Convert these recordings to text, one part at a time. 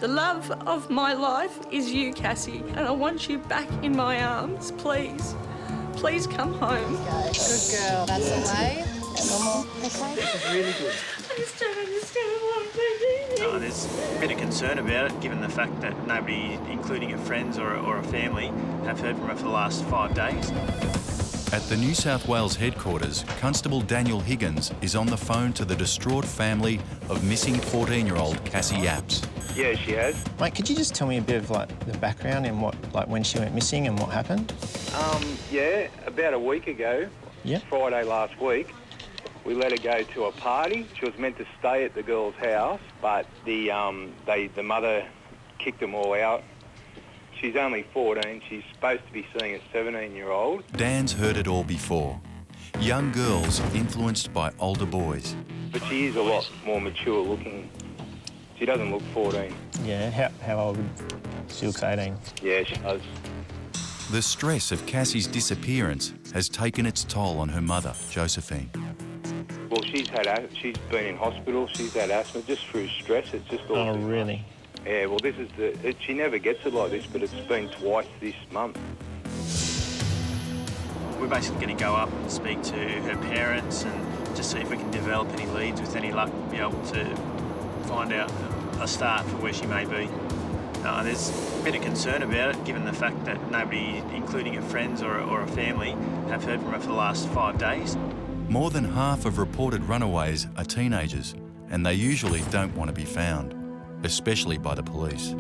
The love of my life is you, Cassie, and I want you back in my arms, please. Please come home. Good girl. That's away. Normal. Okay. This is really good. I just don't understand why I'm doing There's a bit of concern about it, given the fact that nobody, including her friends or a family, have heard from her for the last 5 days. At the New South Wales headquarters, Constable Daniel Higgins is on the phone to the distraught family of missing 14-year-old Cassie Apps. Yeah, she has. Mate, could you just tell me a bit of the background and when she went missing and what happened? Yeah, about a week ago, Yeah. Friday last week, we let her go to a party. She was meant to stay at the girl's house, but the mother kicked them all out. She's only 14. She's supposed to be seeing a 17-year-old. Dan's heard it all before. Young girls influenced by older boys. But she is a lot more mature looking. She doesn't look 14. Yeah, how old? She looks 18. Yeah, she does. The stress of Cassie's disappearance has taken its toll on her mother, Josephine. Well, she's been in hospital. She's had asthma just through stress. It's just all. Oh, really? Yeah, well, this is she never gets it like this, but it's been twice this month. We're basically going to go up and speak to her parents and just see if we can develop any leads with any luck, be able to find out a start for where she may be. There's a bit of concern about it, given the fact that nobody, including her friends or a family, have heard from her for the last 5 days. More than half of reported runaways are teenagers, and they usually don't want to be found, especially by the police.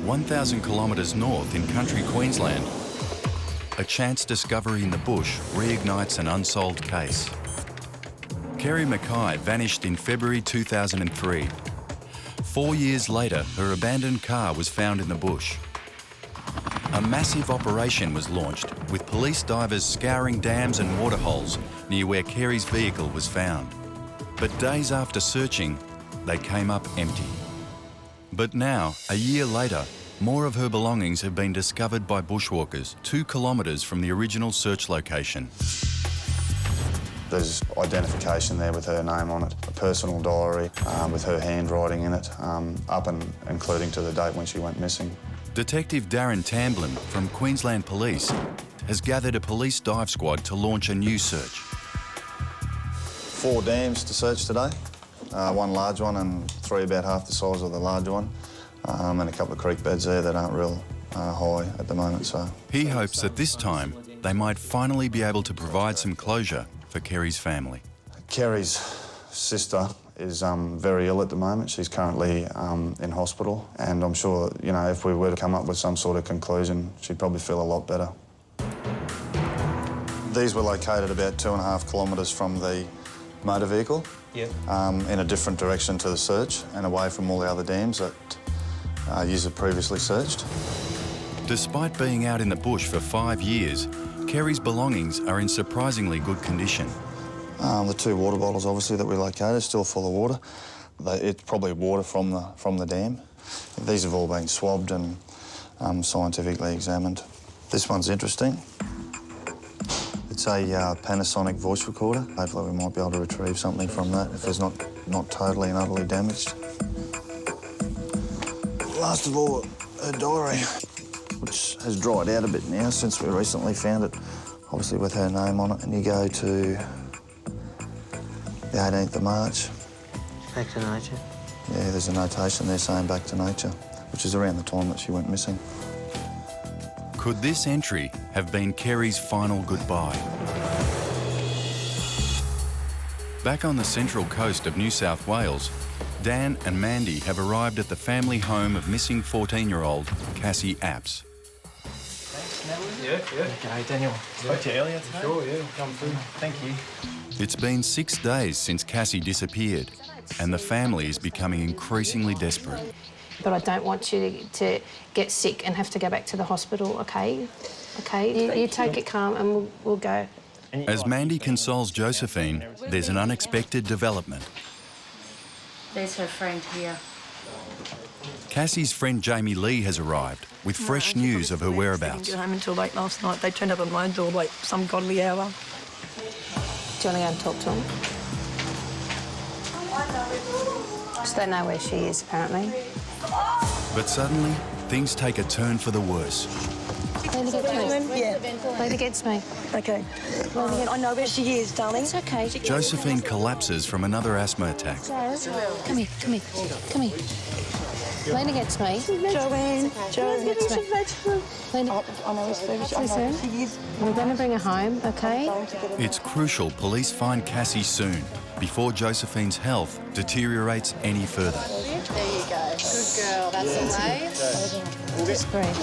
1,000 kilometres north in country Queensland, a chance discovery in the bush reignites an unsolved case. Kerry Mackay vanished in February 2003. 4 years later, her abandoned car was found in the bush. A massive operation was launched, with police divers scouring dams and waterholes near where Kerry's vehicle was found. But days after searching, they came up empty. But now, a year later, more of her belongings have been discovered by bushwalkers 2 kilometres from the original search location. There's identification there with her name on it, a personal diary with her handwriting in it, up and including to the date when she went missing. Detective Darren Tamblin from Queensland Police has gathered a police dive squad to launch a new search. 4 dams to search today, 1 large one and 3 about half the size of the large one, and a couple of creek beds there that aren't real high at the moment. So he hopes that this time they might finally be able to provide some closure for Kerry's family. Kerry's sister is very ill at the moment. She's currently in hospital, and I'm sure, you know, if we were to come up with some sort of conclusion, she'd probably feel a lot better. These were located about 2.5 kilometres from the motor vehicle, in a different direction to the search and away from all the other dams that users previously searched. Despite being out in the bush for 5 years, Kerry's belongings are in surprisingly good condition. The 2 water bottles, obviously, that we located, still full of water. It's probably water from the dam. These have all been swabbed and scientifically examined. This one's interesting. It's a Panasonic voice recorder. Hopefully we might be able to retrieve something from that if it's not totally and utterly damaged. Last of all, her diary, which has dried out a bit now since we recently found it, obviously with her name on it. And you go to the 18th of March. Back to nature? Yeah, there's a notation there saying back to nature, which is around the time that she went missing. Could this entry have been Kerry's final goodbye? Back on the central coast of New South Wales, Dan and Mandy have arrived at the family home of missing 14-year-old Cassie Apps. Yeah. Okay, Daniel. Spoke to you earlier today. Sure, yeah. Come through. Thank you. It's been 6 days since Cassie disappeared, and the family is becoming increasingly desperate. But I don't want you to get sick and have to go back to the hospital, OK? OK? You take it calm and we'll go. As Mandy consoles Josephine, there's an unexpected development. There's her friend here. Cassie's friend Jamie Lee has arrived with fresh news of her whereabouts. Didn't get home until late last night. They turned up at my door like some godly hour. Do you want to go and talk to him? Just don't know where she is, apparently. But suddenly, things take a turn for the worse. Lean against me. Yeah. Lean against me. Okay. I know where she is, darling. It's okay. Josephine collapses from another asthma attack. Come here, come here, come here. Lean against me. Joanne. Joanne. Lean against me. Lean. I know where she is. We're going to bring her home, okay? It's crucial police find Cassie soon, before Josephine's health deteriorates any further. There you go. Good girl. That's the way. Just breathe.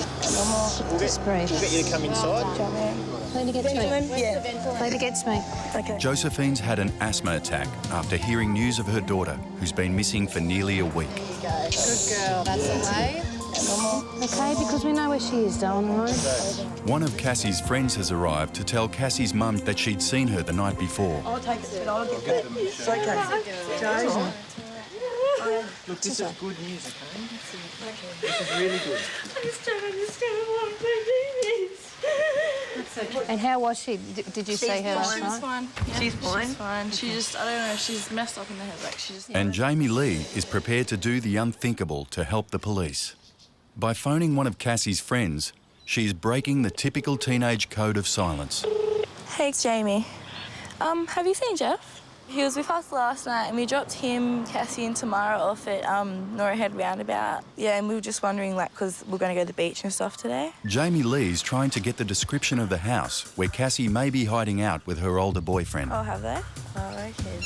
Just breathe. We'll get you to come inside. Joanne. Lean against me. Yeah. Lean against me. Okay. Josephine's had an asthma attack after hearing news of her daughter, who's been missing for nearly a week. There you go. Good girl. That's the way. Okay, because we know where she is, darling, right? One of Cassie's friends has arrived to tell Cassie's mum that she'd seen her the night before. I'll take it. I'll get that. It's okay. Joe. Look, this is good news, okay? This is really good. I just don't understand why they do this. And how was she? Did you see her last night? She's fine. Yeah, She's fine? She's fine. She just, I don't know, she's messed up in the head. Like, she just... And Jamie Lee is prepared to do the unthinkable to help the police. By phoning one of Cassie's friends, she is breaking the typical teenage code of silence. Hey, it's Jamie. Have you seen Jeff? He was with us last night and we dropped him, Cassie and Tamara off at Nora Head Roundabout. Yeah, and we were just wondering, like, because we're going to go to the beach and stuff today. Jamie Lee's trying to get the description of the house where Cassie may be hiding out with her older boyfriend. Oh, have they? Oh, okay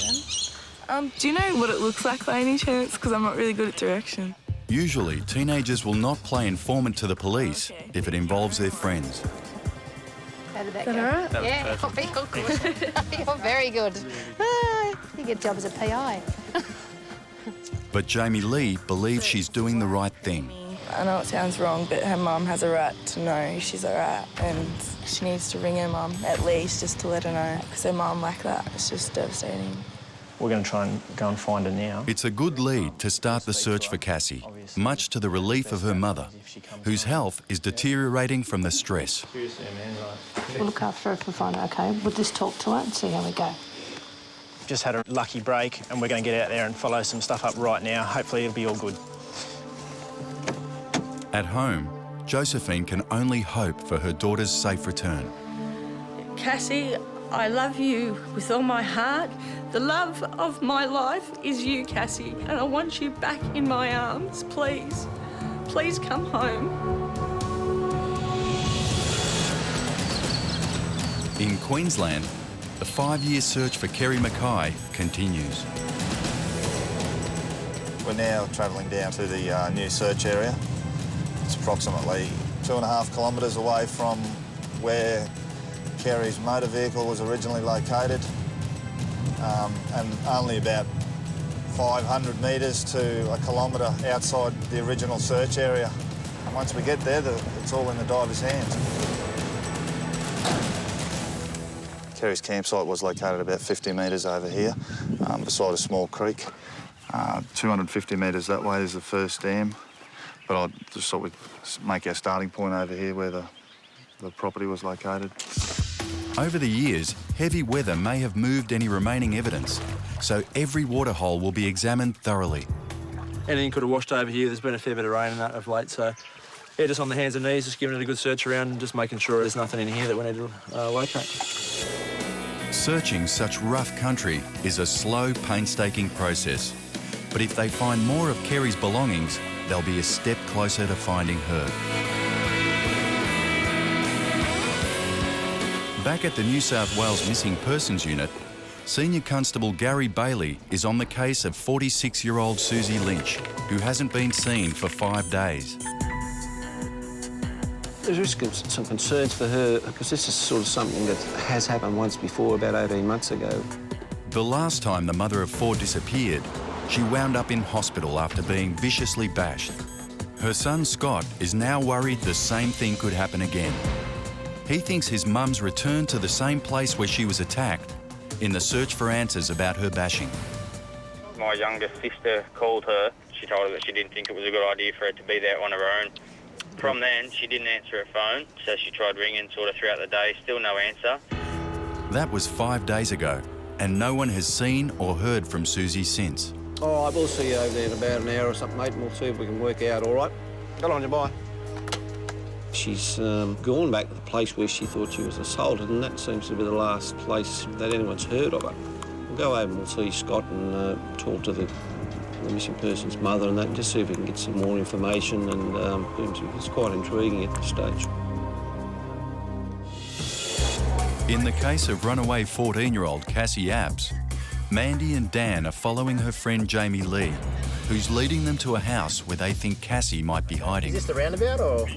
then. Do you know what it looks like by any chance? Because I'm not really good at direction. Usually, teenagers will not play informant to the police if it involves their friends. How did that go? All right? Yeah, you're good. You're very good. You get a job as a PI. But Jamie Lee believes she's doing the right thing. I know it sounds wrong, but her mum has a right to know she's all right, and she needs to ring her mum at least just to let her know, because her mum like that, it's just devastating. We're going to try and go and find her now. It's a good lead to start the search for Cassie, much to the relief of her mother, whose health is deteriorating from the stress. We'll look after her if we find her, OK? We'll just talk to her and see how we go. Just had a lucky break and we're going to get out there and follow some stuff up right now. Hopefully it'll be all good. At home, Josephine can only hope for her daughter's safe return. Cassie, I love you with all my heart. The love of my life is you, Cassie, and I want you back in my arms, please. Please come home. In Queensland, the 5-year search for Kerry Mackay continues. We're now travelling down to the new search area. It's approximately 2.5 kilometres away from where Kerry's motor vehicle was originally located, and only about 500 metres to a kilometre outside the original search area. And once we get there, it's all in the diver's hands. Kerry's campsite was located about 50 metres over here, beside a small creek. 250 metres that way is the first dam, but I just thought we'd make our starting point over here where the property was located. Over the years, heavy weather may have moved any remaining evidence, so every waterhole will be examined thoroughly. Anything could have washed over here. There's been a fair bit of rain and that of late, so yeah, just on the hands and knees, just giving it a good search around and just making sure there's nothing in here that we need to locate. Searching such rough country is a slow, painstaking process. But if they find more of Kerry's belongings, they'll be a step closer to finding her. Back at the New South Wales Missing Persons Unit, Senior Constable Gary Bailey is on the case of 46-year-old Susie Lynch, who hasn't been seen for 5 days. There's risk of some concerns for her, because this is sort of something that has happened once before, about 18 months ago. The last time the mother of 4 disappeared, she wound up in hospital after being viciously bashed. Her son Scott is now worried the same thing could happen again. He thinks his mum's returned to the same place where she was attacked in the search for answers about her bashing. My youngest sister called her. She told her that she didn't think it was a good idea for her to be there on her own. From then, she didn't answer her phone, so she tried ringing sort of throughout the day, still no answer. That was 5 days ago, and no one has seen or heard from Susie since. All right, we'll see you over there in about an hour or something, mate, and we'll see if we can work out, all right? Go on, you bye. She's gone back to the place where she thought she was assaulted, and that seems to be the last place that anyone's heard of her. We'll go over and we'll see Scott and talk to the missing person's mother and that, and just see if we can get some more information, and it's quite intriguing at this stage. In the case of runaway 14-year-old Cassie Abs, Mandy and Dan are following her friend Jamie Lee, who's leading them to a house where they think Cassie might be hiding. Is this the roundabout or...?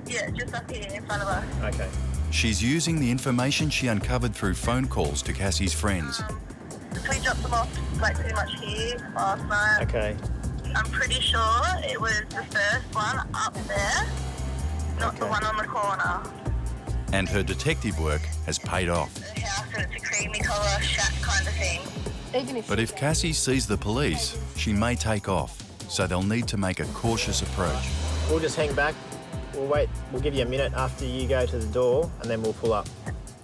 Yeah, just up here in front of us. OK. She's using the information she uncovered through phone calls to Cassie's friends. We dropped them off, like, pretty much here last night. OK. I'm pretty sure it was the first one up there, not the one on the corner. And her detective work has paid off. The house, and it's a creamy colour shack kind of thing. But if Cassie sees the police, she may take off, so they'll need to make a cautious approach. We'll just hang back. We'll wait. We'll give you a minute after you go to the door, and then we'll pull up.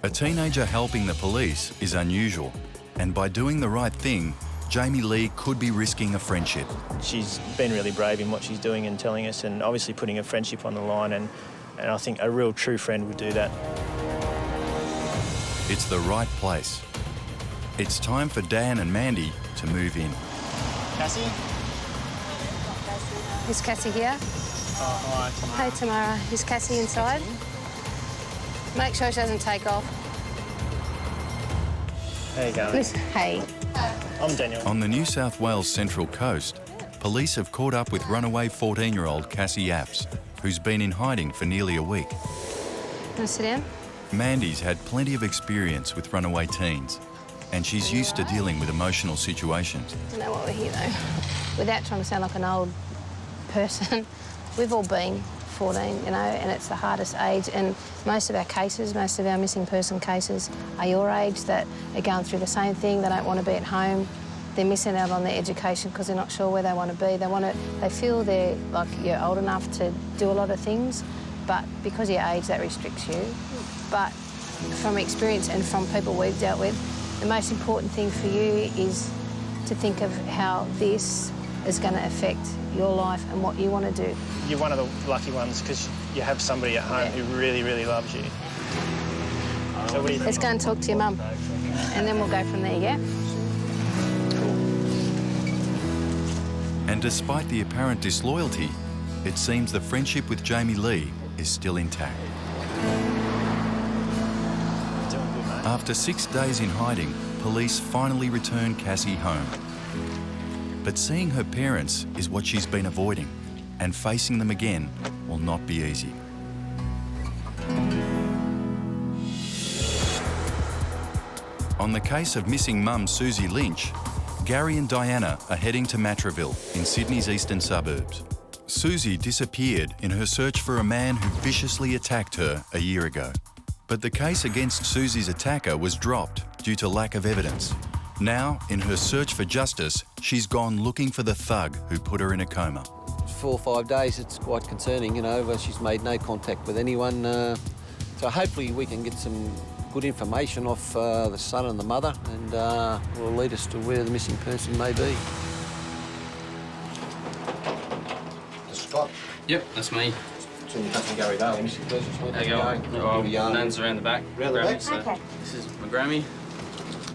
A teenager helping the police is unusual, and by doing the right thing, Jamie Lee could be risking a friendship. She's been really brave in what she's doing and telling us, and obviously putting a friendship on the line, and I think a real true friend would do that. It's the right place. It's time for Dan and Mandy to move in. Cassie? Is Cassie here? Oh, hi, Tamara. Hey, Tamara. Is Cassie inside? Make sure she doesn't take off. How you going? Listen, hey. I'm Daniel. On the New South Wales Central Coast, police have caught up with runaway 14-year-old Cassie Abs, who's been in hiding for nearly a week. Want to sit down? Mandy's had plenty of experience with runaway teens, and she's used to dealing with emotional situations. I don't know why we're here, though. Without trying to sound like an old person, we've all been 14, you know, and it's the hardest age. And most of our cases, most of our missing person cases are your age that are going through the same thing. They don't want to be at home. They're missing out on their education because they're not sure where they want to be. They feel they're, like, you're old enough to do a lot of things, but because of your age, that restricts you. But from experience and from people we've dealt with, the most important thing for you is to think of how this is going to affect your life and what you want to do. You're one of the lucky ones because you have somebody at home who really, really loves you. So what do you think? Let's go and talk to your mum, and then we'll go from there, yeah? And despite the apparent disloyalty, it seems the friendship with Jamie Lee is still intact. Doing good, mate. After 6 days in hiding, police finally return Cassie home. But seeing her parents is what she's been avoiding, and facing them again will not be easy. On the case of missing mum Susie Lynch, Gary and Diana are heading to Matraville in Sydney's eastern suburbs. Susie disappeared in her search for a man who viciously attacked her a year ago. But the case against Susie's attacker was dropped due to lack of evidence. Now, in her search for justice, she's gone looking for the thug who put her in a coma. 4 or 5 days, it's quite concerning, you know, but she's made no contact with anyone. So hopefully we can get some good information off the son and the mother, and will lead us to where the missing person may be. Scott? Yep, that's me. So you come Gary Valley, missing person. How you going? Nan's around the back. Around the back? So Okay. this is my Grammy.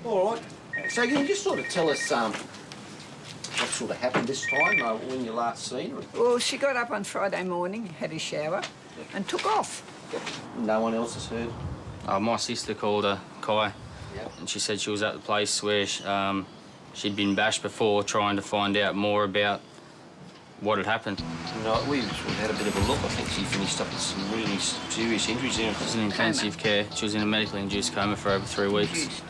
All right. So can you just sort of tell us what sort of happened this time, when you last seen her? Well, she got up on Friday morning, had a shower, and took off. No one else has heard? My sister called her, Kai, Yep. and she said she was at the place where she'd been bashed before, trying to find out more about what had happened. No, we sort of had a bit of a look. I think she finished up with some really serious injuries there. She was in intensive care. She was in a medically induced coma for over 3 weeks.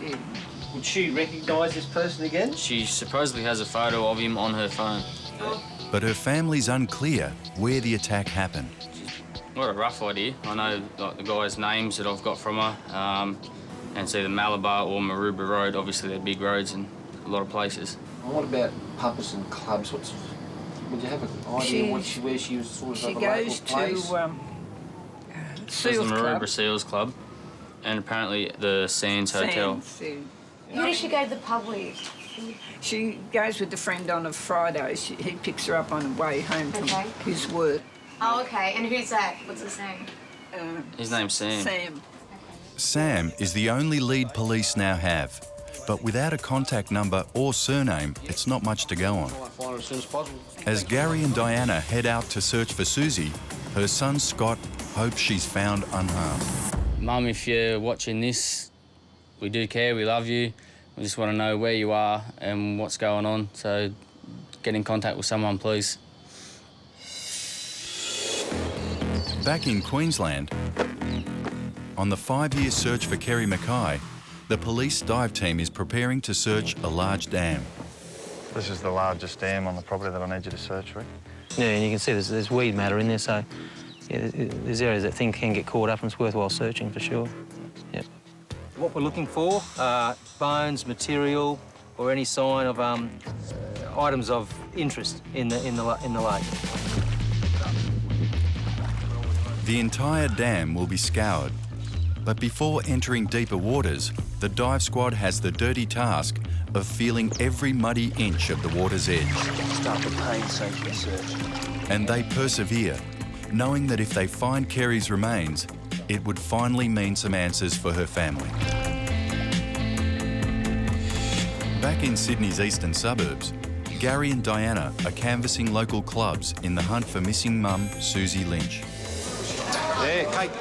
Would she recognise this person again? She supposedly has a photo of him on her phone. But her family's unclear where the attack happened. Got a rough idea. I know like the guys' names that I've got from her, and it's either Malabar or Maroubra Road. Obviously, they're big roads in a lot of places. And what about pubs and clubs? Would you have an idea where she was sort of She at a goes local place? to There's Seals the Club. Maroubra Seals Club, and apparently the Sands Hotel. Sands, Who does she go to the pub with? She goes with a friend on a Friday. He picks her up on the way home from his work. Oh, okay. And who's that? What's his name? His name's Sam. Sam. Sam is the only lead police now have. But without a contact number or surname, it's not much to go on. As Gary and Diana head out to search for Susie, her son Scott hopes she's found unharmed. Mum, if you're watching this, we do care, we love you. We just want to know where you are and what's going on, so get in contact with someone, please. Back in Queensland, on the 5-year search for Kerry Mackay, the police dive team is preparing to search a large dam. This is the largest dam on the property that I need you to search, Rick. Yeah, and you can see there's weed matter in there, so yeah, there's areas that things can get caught up and it's worthwhile searching for sure. Yep. What we're looking for are bones, material, or any sign of items of interest in the lake. The entire dam will be scoured, but before entering deeper waters, the dive squad has the dirty task of feeling every muddy inch of the water's edge. Start the painstaking search. And they persevere, knowing that if they find Kerry's remains, it would finally mean some answers for her family. Back in Sydney's eastern suburbs, Gary and Diana are canvassing local clubs in the hunt for missing mum, Susie Lynch. Yeah, Kate.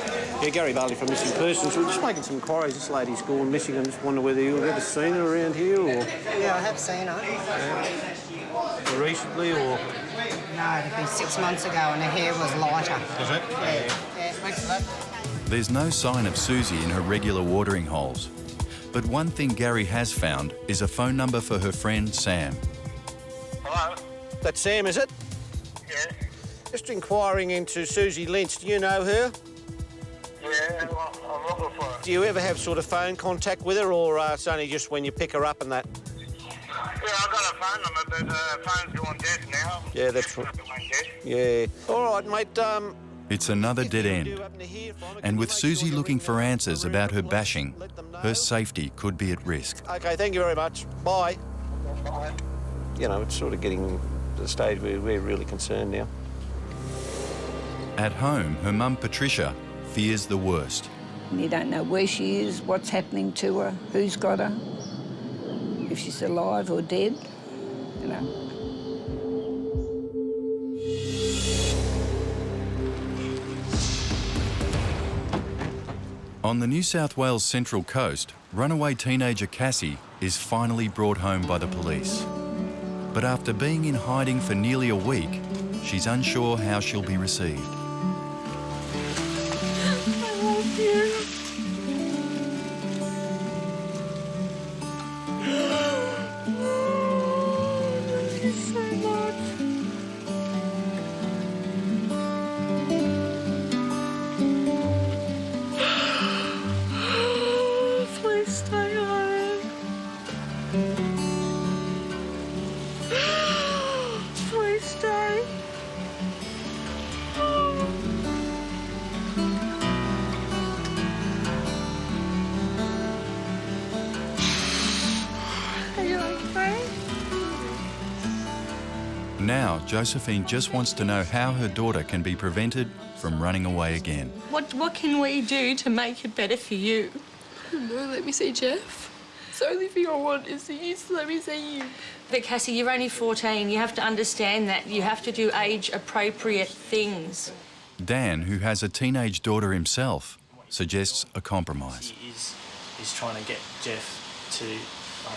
Yeah, Gary Barley from Missing Persons. We're just making some inquiries. This lady's gone missing. I just wonder whether you've ever seen her around here, or... Yeah, I have seen her. Yeah. Recently, or...? No, it'd been 6 months ago and her hair was lighter. Is it? Yeah. There's no sign of Susie in her regular watering holes. But one thing Gary has found is a phone number for her friend Sam. Hello? That's Sam, is it? Yeah. Just inquiring into Susie Lynch. Do you know her? Yeah, I'm looking for her. Do you ever have sort of phone contact with her, or it's only just when you pick her up and that? Yeah, I've got a phone number, but the phone's going dead now. Yeah, that's right. Yeah. All right, mate. It's another dead end. And with Susie looking for answers about her bashing, her safety could be at risk. OK, thank you very much. Bye. Bye. You know, it's sort of getting to the stage where we're really concerned now. At home, her mum Patricia fears the worst. You don't know where she is, what's happening to her, who's got her, if she's alive or dead, you know. On the New South Wales Central Coast, runaway teenager Cassie is finally brought home by the police. But after being in hiding for nearly a week, she's unsure how she'll be received. I love you. Thank you so much. Please stay home. Please stay. Are you okay? Now, Josephine just wants to know how her daughter can be prevented from running away again. What can we do to make it better for you? No, let me see Jeff. It's the only thing I want is for you to let me see you. But Cassie, you're only 14. You have to understand that. You have to do age-appropriate things. Dan, who has a teenage daughter himself, suggests a compromise. He is trying to get Jeff to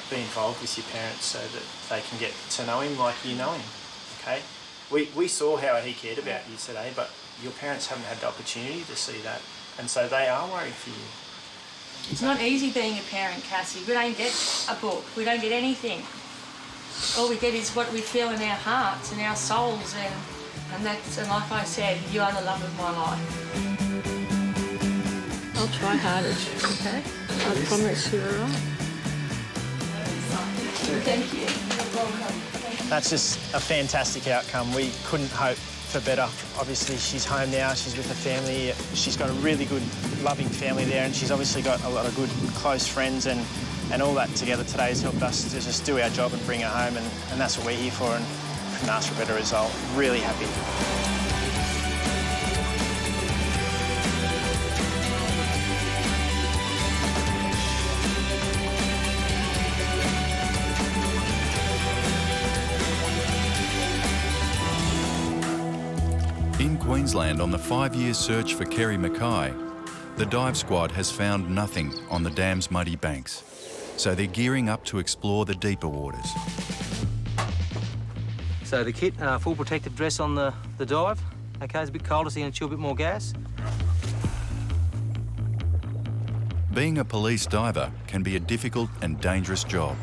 be involved with your parents so that they can get to know him like you know him, OK? We saw how he cared about you today, but your parents haven't had the opportunity to see that, and so they are worried for you. It's not easy being a parent, Cassie. We don't get a book. We don't get anything. All we get is what we feel in our hearts and our souls, and like I said, you are the love of my life. I'll try harder, okay? I promise you, all right? Thank you. You're welcome. That's just a fantastic outcome. We couldn't hope for better. Obviously, she's home now, she's with her family. She's got a really good, loving family there, and she's obviously got a lot of good, close friends, and And all that together today has helped us to just do our job and bring her home, and that's what we're here for, and couldn't ask for a better result. Really happy. In Queensland, on the 5-year search for Kerry Mackay, the dive squad has found nothing on the dam's muddy banks, so they're gearing up to explore the deeper waters. So the kit, full protective dress on the dive. Okay, it's a bit colder, so you're going to chew a bit more gas. Being a police diver can be a difficult and dangerous job.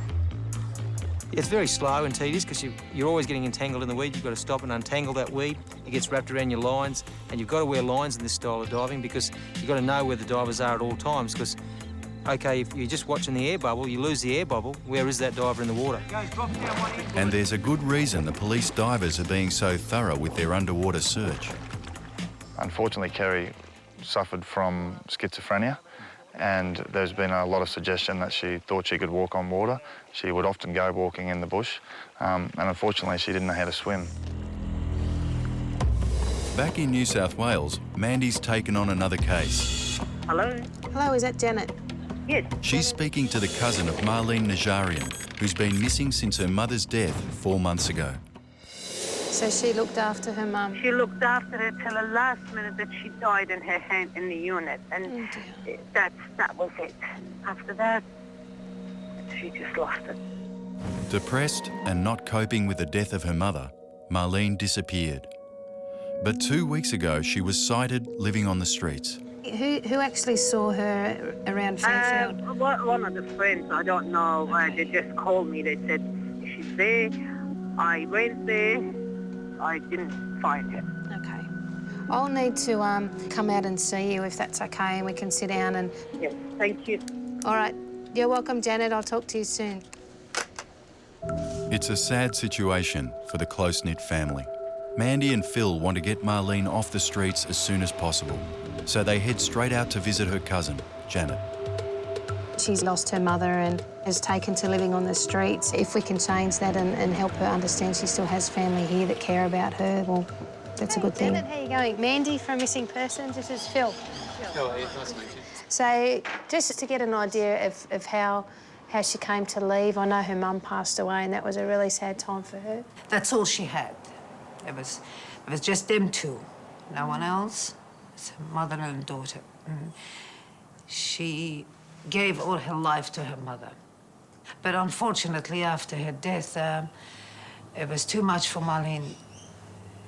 It's very slow and tedious because you're always getting entangled in the weed. You've got to stop and untangle that weed. It gets wrapped around your lines, and you've got to wear lines in this style of diving because you've got to know where the divers are at all times because, OK, if you're just watching the air bubble, you lose the air bubble. Where is that diver in the water? And there's a good reason the police divers are being so thorough with their underwater search. Unfortunately, Kerry suffered from schizophrenia, and there's been a lot of suggestion that she thought she could walk on water. She would often go walking in the bush, and unfortunately she didn't know how to swim. Back in New South Wales, Mandy's taken on another case. Hello? Hello, is that Janet? Yes. She's speaking to the cousin of Marlene Najarian, who's been missing since her mother's death 4 months ago. So she looked after her mum? She looked after her till the last minute that she died in her hand in the unit, and that was it. After that, she just lost it. Depressed and not coping with the death of her mother, Marlene disappeared. But 2 weeks ago, she was sighted living on the streets. Who actually saw her around Fairfield? One of the friends, I don't know, they just called me. They said, she's there. I went there. I didn't find her. Okay. I'll need to come out and see you if that's okay, and we can sit down and... Yes, thank you. All right. You're welcome, Janet. I'll talk to you soon. It's a sad situation for the close-knit family. Mandy and Phil want to get Marlene off the streets as soon as possible, so they head straight out to visit her cousin, Janet. She's lost her mother and is taken to living on the streets. If we can change that and help her understand she still has family here that care about her, well, that's a good thing. Janet, how are you going? Mandy from Missing Persons, this is Phil. Hello, nice to meet you. So, just to get an idea of how she came to leave, I know her mum passed away and that was a really sad time for her. That's all she had. It was just them two, no one else. It's her mother and daughter. She gave all her life to her mother. But unfortunately, after her death, it was too much for Marlene.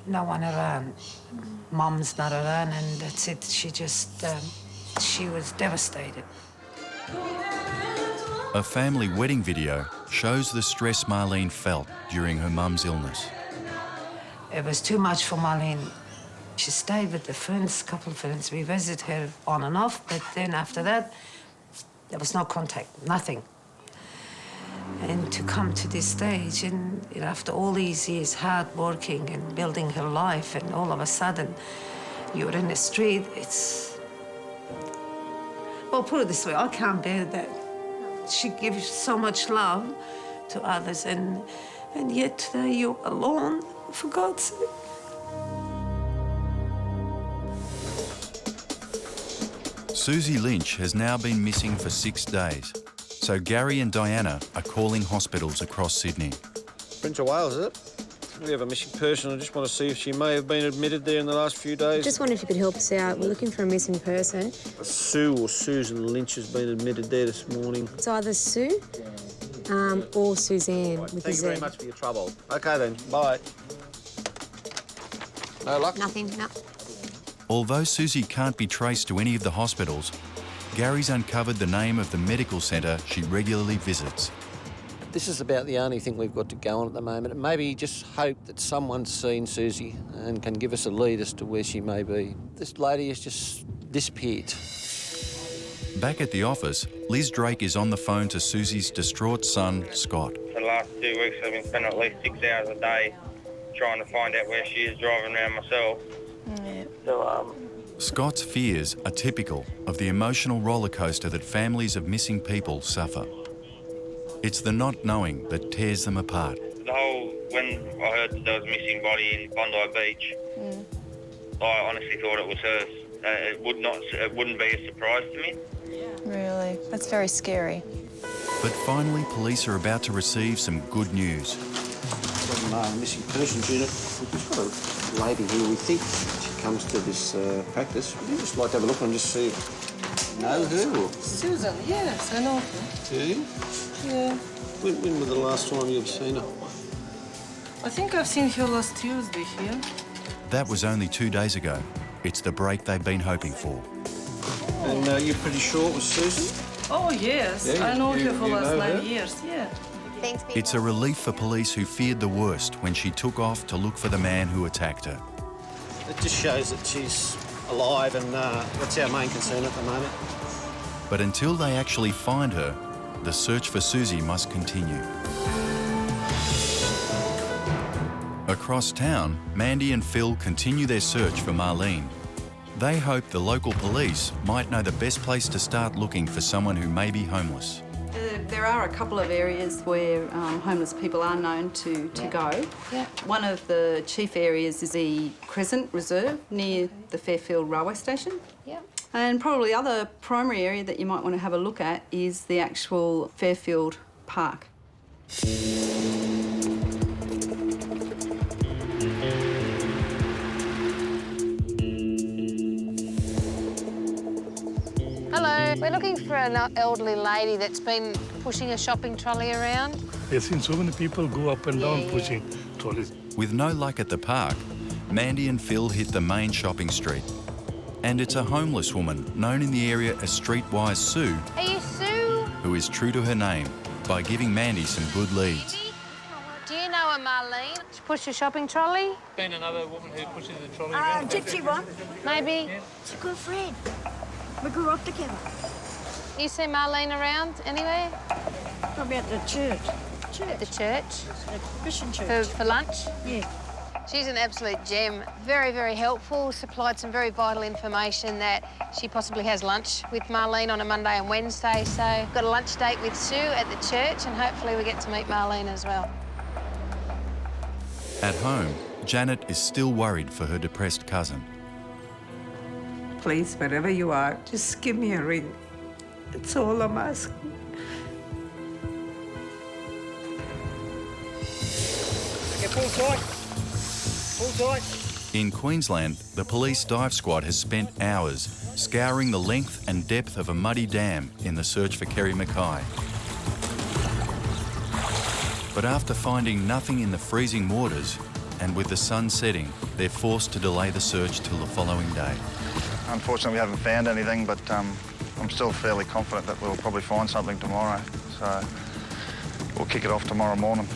No one around. Mum's not around, and that's it. She was devastated. A family wedding video shows the stress Marlene felt during her mum's illness. It was too much for Marlene. She stayed with the friends, couple of friends. We visited her on and off, but then after that, there was no contact, nothing. And to come to this stage, and after all these years hard working and building her life, and all of a sudden, you're in the street, it's... Well, put it this way, I can't bear that. She gives so much love to others, and yet today you're alone, for God's sake. Susie Lynch has now been missing for 6 days, so Gary and Diana are calling hospitals across Sydney. Prince of Wales, is it? We have a missing person. I just want to see if she may have been admitted there in the last few days. Just wondered if you could help us out. We're looking for a missing person. Sue or Susan Lynch has been admitted there this morning. It's either Sue or Suzanne with a Z. Thank you very much for your trouble. OK then, bye. No luck? Nothing, no. Although Susie can't be traced to any of the hospitals, Gary's uncovered the name of the medical centre she regularly visits. This is about the only thing we've got to go on at the moment. And maybe just hope that someone's seen Susie and can give us a lead as to where she may be. This lady has just disappeared. Back at the office, Liz Drake is on the phone to Susie's distraught son, Scott. For the last 2 weeks, I've been spending at least 6 hours a day trying to find out where she is, driving around myself. Yeah. So, Scott's fears are typical of the emotional roller coaster that families of missing people suffer. It's the not knowing that tears them apart. The whole, when I heard that there was a missing body in Bondi Beach, I honestly thought it was hers. It wouldn't be a surprise to me. Really? That's very scary. But finally, police are about to receive some good news. From missing persons unit, we've got a lady here, we think she comes to this practice. Would you just like to have a look and just see, know her or? Susan, yes, I know her. Do you? Yeah. When was the last time you've seen her? I think I've seen her last Tuesday here. That was only 2 days ago. It's the break they've been hoping for. And you're pretty sure it was Susan? Oh, yes. Yeah, I know her for you last know 9 her? years, yeah. It's a relief for police who feared the worst when she took off to look for the man who attacked her. It just shows that she's alive, and that's our main concern at the moment. But until they actually find her, the search for Susie must continue. Across town, Mandy and Phil continue their search for Marlene. They hope the local police might know the best place to start looking for someone who may be homeless. There are a couple of areas where homeless people are known to go. Yeah. One of the chief areas is the Crescent Reserve near the Fairfield railway station. Yeah. And probably the other primary area that you might want to have a look at is the actual Fairfield Park. Hello, we're looking for an elderly lady that's been pushing a shopping trolley around. I've seen so many people go up and down pushing trolleys. With no luck at the park, Mandy and Phil hit the main shopping street. And it's a homeless woman known in the area as Streetwise Sue, Are you Sue? who is true to her name by giving Mandy some good leads. Do you know a Marlene? She pushed a shopping trolley? Been another woman who pushes the trolley Gypsy one. Maybe. It's a good friend. We grew up together. You see Marlene around anywhere? Probably at the church. At the church? At Christian church. For lunch? Yeah. She's an absolute gem. Very, very helpful. Supplied some very vital information that she possibly has lunch with Marlene on a Monday and Wednesday. So got a lunch date with Sue at the church, and hopefully we get to meet Marlene as well. At home, Janet is still worried for her depressed cousin. Please, wherever you are, just give me a ring. It's all I'm asking. Yeah, pull tight. Pull tight. In Queensland, the police dive squad has spent hours scouring the length and depth of a muddy dam in the search for Kerry Mackay. But after finding nothing in the freezing waters, and with the sun setting, they're forced to delay the search till the following day. Unfortunately, we haven't found anything, but I'm still fairly confident that we'll probably find something tomorrow. So we'll kick it off tomorrow morning.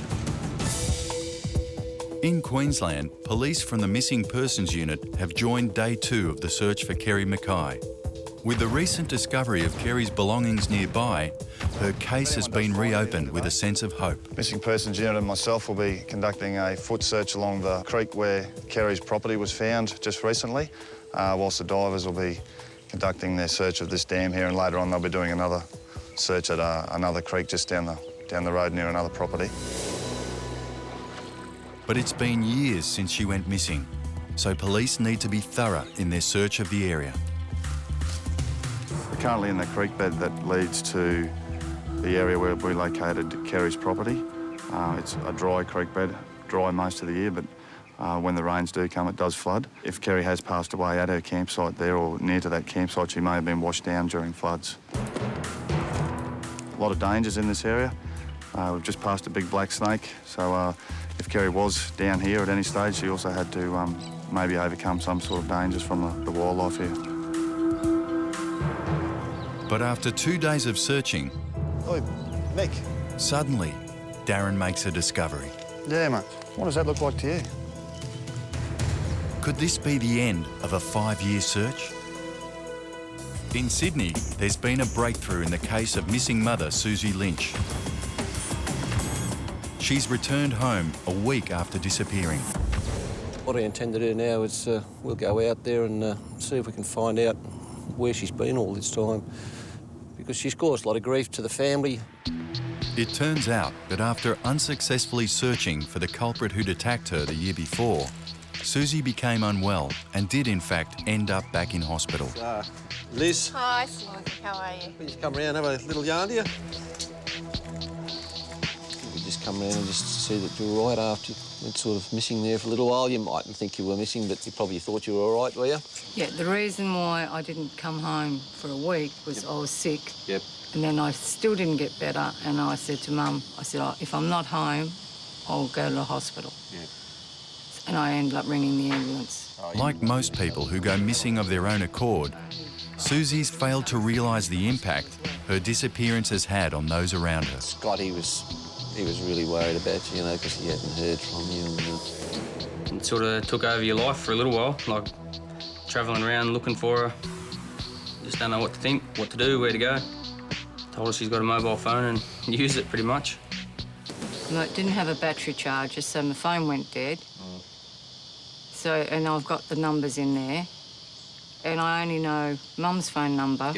In Queensland, police from the Missing Persons Unit have joined day 2 of the search for Kerry Mackay. With the recent discovery of Kerry's belongings nearby, her case has been reopened with a sense of hope. Missing Persons Unit and myself will be conducting a foot search along the creek where Kerry's property was found just recently, whilst the divers will be conducting their search of this dam here, and later on they'll be doing another search at another creek just down the road near another property. But it's been years since she went missing, so police need to be thorough in their search of the area. We're currently in the creek bed that leads to the area where we located Kerry's property. It's a dry creek bed, dry most of the year, but when the rains do come, it does flood. If Kerry has passed away at her campsite there or near to that campsite, she may have been washed down during floods. A lot of dangers in this area. We've just passed a big black snake, so if Kerry was down here at any stage, she also had to maybe overcome some sort of dangers from the wildlife here. But after 2 days of searching... Oi, Mick. Suddenly, Darren makes a discovery. Yeah, mate. What does that look like to you? Could this be the end of a 5-year search? In Sydney, there's been a breakthrough in the case of missing mother Susie Lynch. She's returned home a week after disappearing. What I intend to do now is we'll go out there and see if we can find out where she's been all this time, because she's caused a lot of grief to the family. It turns out that after unsuccessfully searching for the culprit who'd attacked her the year before, Susie became unwell and did in fact end up back in hospital. Liz. Hi, Susie. How are you? Will you come round and have a little yarn, do you? You just come round and just see that you're all right after you went sort of missing there for a little while. You mightn't think you were missing, but you probably thought you were all right, were you? Yeah, the reason why I didn't come home for a week was I was sick. Yep. And then I still didn't get better, and I said to Mum, I said, if I'm not home, I'll go to the hospital. Yeah. And I ended up ringing the ambulance. Like most people who go missing of their own accord, Susie's failed to realise the impact her disappearance has had on those around her. Scott, he was really worried about you, you know, because he hadn't heard from you. It sort of took over your life for a little while, like travelling around looking for her. Just don't know what to think, what to do, where to go. Told her she's got a mobile phone and use it pretty much. No, it didn't have a battery charger, so my phone went dead. So, and I've got the numbers in there. And I only know Mum's phone number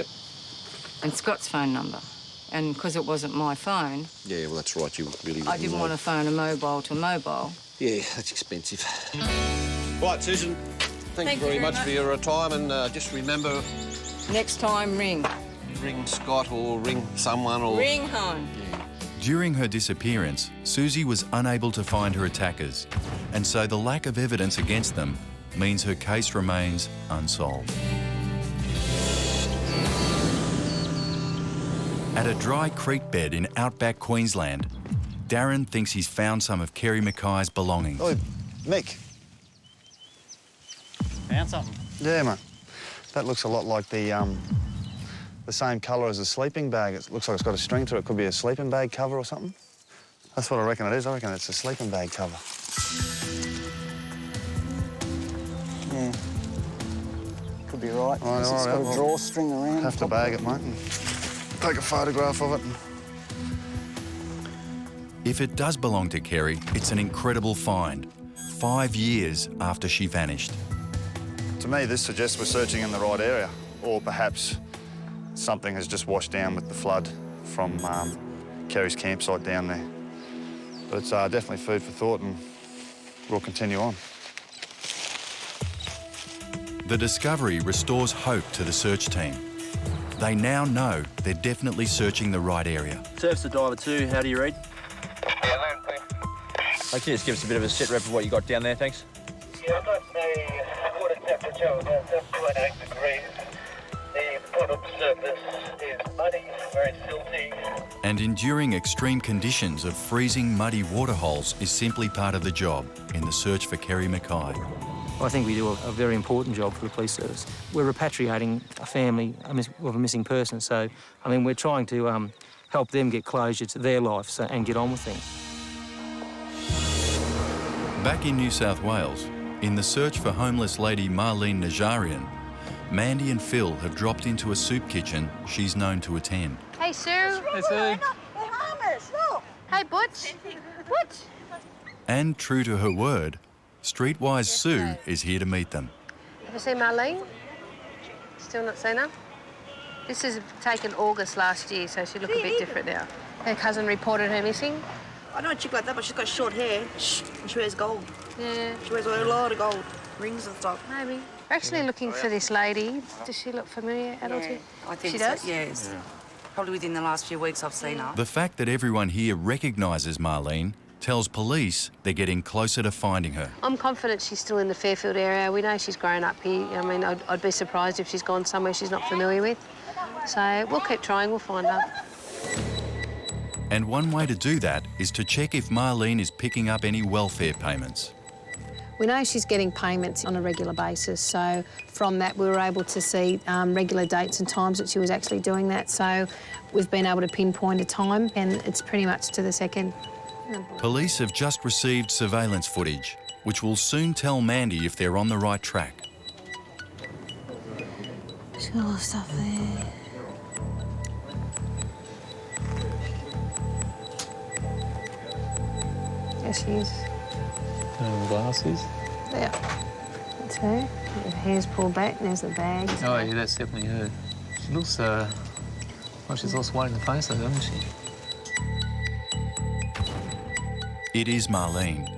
and Scott's phone number. And because it wasn't my phone... Yeah, well, that's right, you really I didn't want to phone a mobile to mobile. Yeah, that's expensive. Right, Susan, thank you very much for your time, and just remember... Next time, ring. Ring Scott or ring someone or... Ring home. Yeah. During her disappearance, Susie was unable to find her attackers, and so the lack of evidence against them means her case remains unsolved. At a dry creek bed in outback Queensland, Darren thinks he's found some of Kerry Mackay's belongings. Oh, Mick. Found something? Yeah, mate. That looks a lot like the same colour as a sleeping bag. It looks like it's got a string to it. It could be a sleeping bag cover or something. That's what I reckon it is. I reckon it's a sleeping bag cover. Yeah. Could be right. All right, It's got a drawstring around. Have to bag it, mate, and take a photograph of it. If it does belong to Kerry, it's an incredible find, 5 years after she vanished. To me, this suggests we're searching in the right area, or perhaps something has just washed down with the flood from Kerry's campsite down there. But it's definitely food for thought, and we'll continue on. The discovery restores hope to the search team. They now know they're definitely searching the right area. Surf's the diver too. How do you read? Yeah, loud, please. Can you just give us a bit of a sit rep of what you got down there, thanks? Yeah, I've got the water temperature of about 7.8 degrees. The bottom surface is muddy, very silty. And enduring extreme conditions of freezing, muddy waterholes is simply part of the job in the search for Kerry Mackay. I think we do a very important job for the police service. We're repatriating a family of a missing person, so, I mean, we're trying to help them get closure to their life and get on with things. Back in New South Wales, in the search for homeless lady Marlene Najarian, Mandy and Phil have dropped into a soup kitchen she's known to attend. Hey, Sue. Hey, Sue. They're harmless, look. Hey, Butch. Butch. And true to her word, Streetwise Sue is here to meet them. Have you seen Marlene? Still not seen her? This is taken August last year, so she look a bit different now. Her cousin reported her missing. I know a chick like that, but she's got short hair. And she wears gold. Yeah. She wears a lot of gold. Rings and stuff. Maybe. We're actually looking for this lady. Does she look familiar, Adulty? I think she so, does? yes. Probably within the last few weeks I've seen her. The fact that everyone here recognises Marlene tells police they're getting closer to finding her. I'm confident she's still in the Fairfield area. We know she's grown up here. I mean, I'd be surprised if she's gone somewhere she's not familiar with. So we'll keep trying, we'll find her. And one way to do that is to check if Marlene is picking up any welfare payments. We know she's getting payments on a regular basis, so from that we were able to see regular dates and times that she was actually doing that. So we've been able to pinpoint a time, and it's pretty much to the second. Police have just received surveillance footage, which will soon tell Mandy if they're on the right track. She's got a lot of stuff there. There she is. Glasses. Yeah. That's her. Her hair's pulled back, and there's the bag. Oh, yeah, that's definitely her. She looks, well, she's lost weight in the face, though, doesn't she? It is Marlene.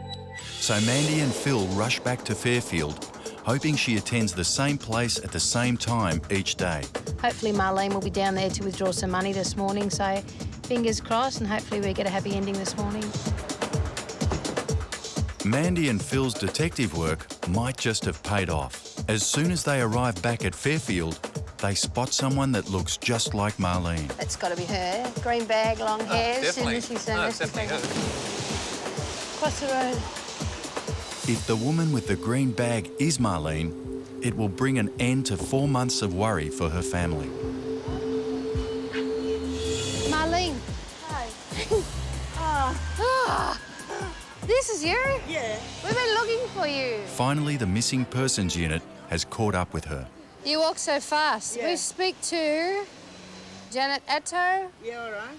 So Mandy and Phil rush back to Fairfield, hoping she attends the same place at the same time each day. Hopefully Marlene will be down there to withdraw some money this morning, so fingers crossed, and hopefully we get a happy ending this morning. Mandy and Phil's detective work might just have paid off. As soon as they arrive back at Fairfield, they spot someone that looks just like Marlene. That's got to be her. Green bag, long hair. Definitely. As soon as she's No, it's definitely her. across the road. If the woman with the green bag is Marlene, it will bring an end to 4 months of worry for her family. Marlene. Hi. This is you? Yeah. We've been looking for you. Finally, the missing persons unit has caught up with her. You walk so fast. Yeah. We speak to Janet Atto. Yeah, all right.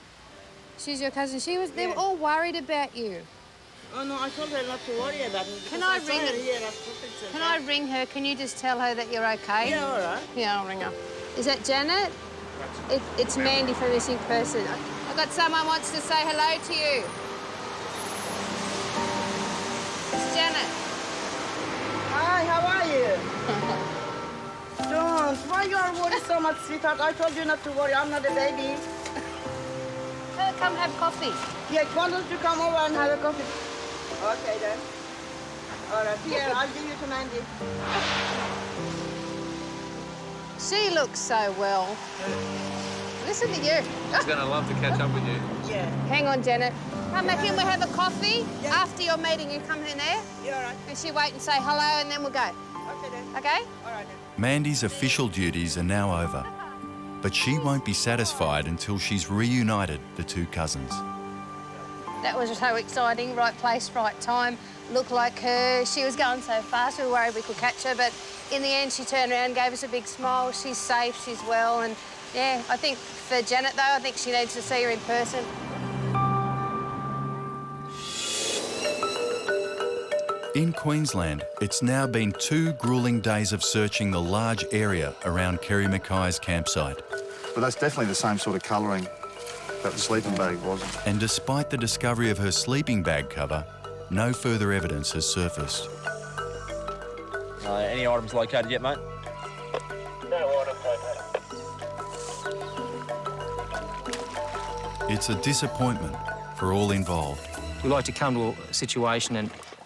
She's your cousin. They were Yeah. all worried about you. Oh, no, I told her not to worry about me. Can because I saw ring her her? here, I've spoken to her. Can I ring her? Can you just tell her that you're okay? Yeah, all right. Yeah, I'll ring her. Is that Janet? It's Mandy for missing person. I got someone wants to say hello to you. It's Janet. Hi, how are you? Don't. Why you are worried so much, sweetheart? I told you not to worry. I'm not a baby. Come have coffee. Yeah, why don't you come over and have a coffee? Okay, then. All right, here, I'll give you to Mandy. She looks so well. Listen to you. She's going to love to catch up with you. Yeah. Hang on, Janet. Come back in, we'll have a coffee. Yeah. After your meeting, you come in there. Yeah, all right. And she wait and say hello, and then we'll go. Okay, then. Okay? All right, then. Mandy's official duties are now over, but she won't be satisfied until she's reunited the two cousins. That was so exciting. Right place, right time. Looked like her. She was going so fast, we were worried we could catch her, but in the end, she turned around, gave us a big smile. She's safe, she's well, and yeah, I think for Janet, though, I think she needs to see her in person. In Queensland, it's now been 2 gruelling days of searching the large area around Kerry Mackay's campsite. But that's definitely the same sort of colouring that the sleeping bag was. And despite the discovery of her sleeping bag cover, no further evidence has surfaced. Any items located yet, mate? No items located. It's a disappointment for all involved. We like to come to a situation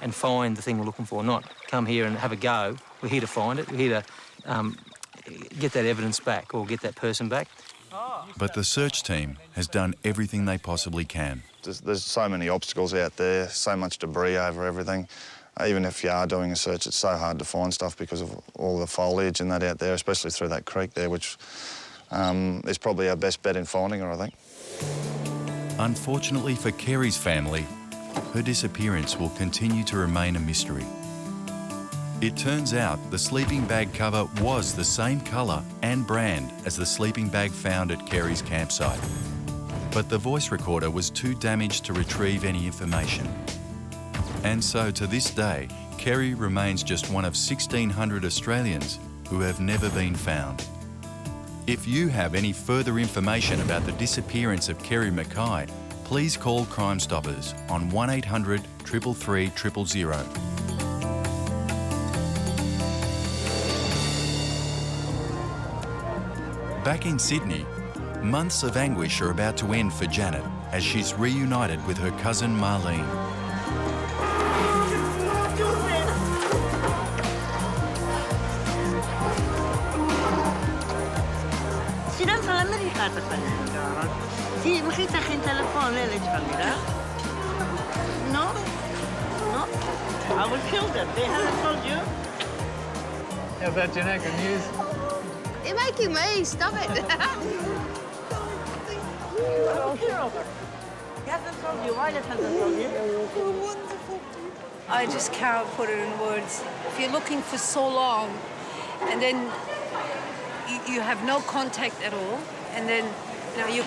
and find the thing we're looking for, not come here and have a go. We're here to find it. We're here to get that evidence back or get that person back. But the search team has done everything they possibly can. There's so many obstacles out there, so much debris over everything. Even if you are doing a search, it's so hard to find stuff because of all the foliage and that out there, especially through that creek there, which is probably our best bet in finding her, I think. Unfortunately for Kerry's family, her disappearance will continue to remain a mystery. It turns out the sleeping bag cover was the same colour and brand as the sleeping bag found at Kerry's campsite. But the voice recorder was too damaged to retrieve any information. And so to this day, Kerry remains just one of 1,600 Australians who have never been found. If you have any further information about the disappearance of Kerry Mackay, please call Crime Stoppers on 1800 333 000. Back in Sydney, months of anguish are about to end for Janet as she's reunited with her cousin Marlene. Sì, ma che c'è in telefono lei No? No? I will kill them. They haven't told you? How's that, Janet? Good news? You're making me. Stop it. He hasn't told you. Why hasn't told you? Wonderful. I just can't put it in words. If you're looking for so long, and then you have no contact at all, and then you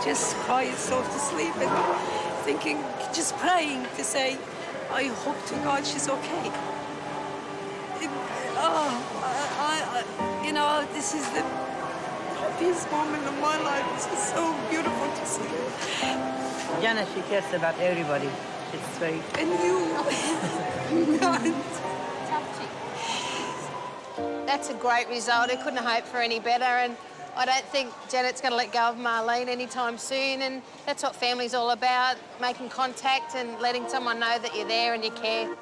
just cry yourself to sleep and thinking, just praying to say, I hope to God she's okay. This is the happiest moment of my life. This is so beautiful to see. Janet, she cares about everybody. She's very... And you. That's a great result. I couldn't hope for any better, and I don't think Janet's going to let go of Marlene anytime soon, and that's what family's all about, making contact and letting someone know that you're there and you care.